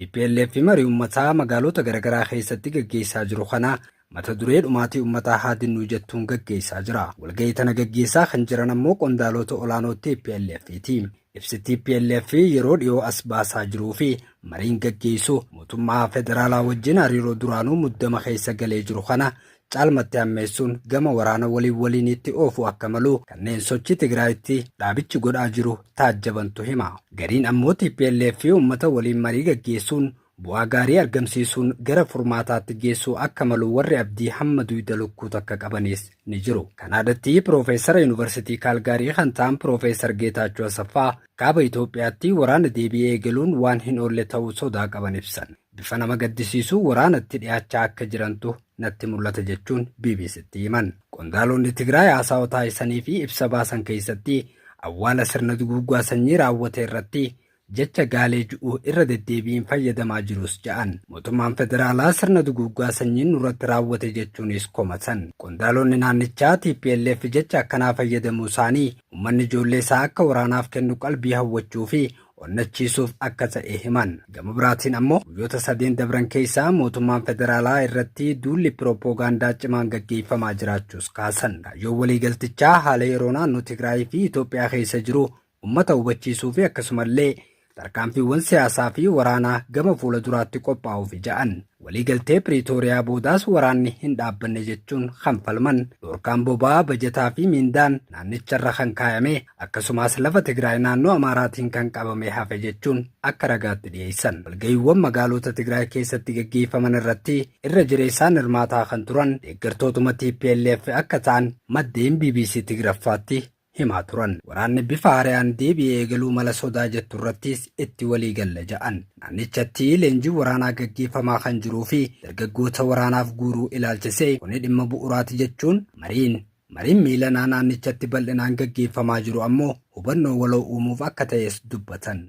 TPLF marii uummataa magaalota garaagaraa keessatti gaggeessaa jiru kana mata duree dhumaatii uummataa haa dinnu jettuun gaggeessaa jira. Walgahii tana gaggeessaa kan jiran ammoo qondaalota olaanoo TPLF'ti. Ibsi TPLF yeroo dhiyoo as baasaa jiruu fi mariin gaggeessu mootummaa federaalaa wajjin hariiroo duraanuu muddama keessa galee jiru kana caalmatti hammeessuun gama waraana waliinitti oofu akka malu kanneen sochii Tigraayitti dhaabichi godhaa jiru taajjabantu hima. Gariin ammoo TPLF uummata waliin marii gaggeessuun bu'aa gaarii argamsiisuun gara furmaataatti geessuu akka malu warri abdii hamma duyda lukkuu takka qabanis ni jiru. Kanaadatti Piroofeesara Yuunivarsiitii Kaalgaarii kan ta'an Piroofeesar Geetaachoo Asaffaa kaaba Itoophiyaatti waraana deebi'ee eegaluun waan hin oolle ta'uu sodaa qaban ibsan. Bifa nama gaddisiisu waraanatti dhiyaachaa akka jirantu natti mul'ata jechuun BBC'tti himan. Qondaalonni Tigraay haasawa taasisanii fi ibsa baasan keessatti awwaala sirna duguuggaa sanyii raawwate irratti jecha gaalee ju'uu irra deddeebiin fayyadamaa jirus ja'an. Mootummaan federaalaa sirna duguuggaa sanyiin nurratti raawwate jechuunis komatan. Qondaalonni naannichaa TPLF jecha akkanaa fayyadamuu isaanii uummanni ijoollee isaa akka waraanaaf kennu qalbii hawwachuu fi onnachiisuuf akka ta'e himan. Gama biraatiin ammoo guyyoota 3 dabran keessaa mootummaan federaalaa irratti duulli piroopoogaandaa cimaan gaggeeffamaa jiraachuus kaasan. Kaayyoon waliigaltichaa haala yeroo naannoo Tigraay fi Itoophiyaa keessa jiru uummata hubachiisuu fi akkasumallee tarkaanfiiwwan siyaasaa fi waraanaa gama fuula duraatti qophaa'uuf ja'an. Waliigaltee Piriitooriyaa boodaas waraanni hin dhaabbanne jechuun kan falman dhorkaan boba'aa bajataa fi miindaan naannicharra kan kaayame akkasumas lafa Tigraay naannoo Amaaraatiin kan qabame hafe jechuun akka ragaatti dhiyeessan. Walgahiiwwan magaalota Tigraay keessatti gaggeeffaman irratti irra jireessaan hirmaataa kan turan deeggartootuma TPLF akka ta'an maddeen BBC Tigraffaatti himaa turan. Waraanni bifa haaraan deebi'ee eegaluu mala sodaa jettu irrattis itti walii galla ja'an. Naannichatti leenjii waraanaa gaggeeffamaa kan jiruu fi dargaggoota waraanaaf guuruu ilaalchisee kuni dhimma bu'uuraati jechuun mariin miilanaa naannichatti bal'inaan gaggeeffamaa jiru ammoo hubannoo waloo uumuuf akka ta'es dubbatan.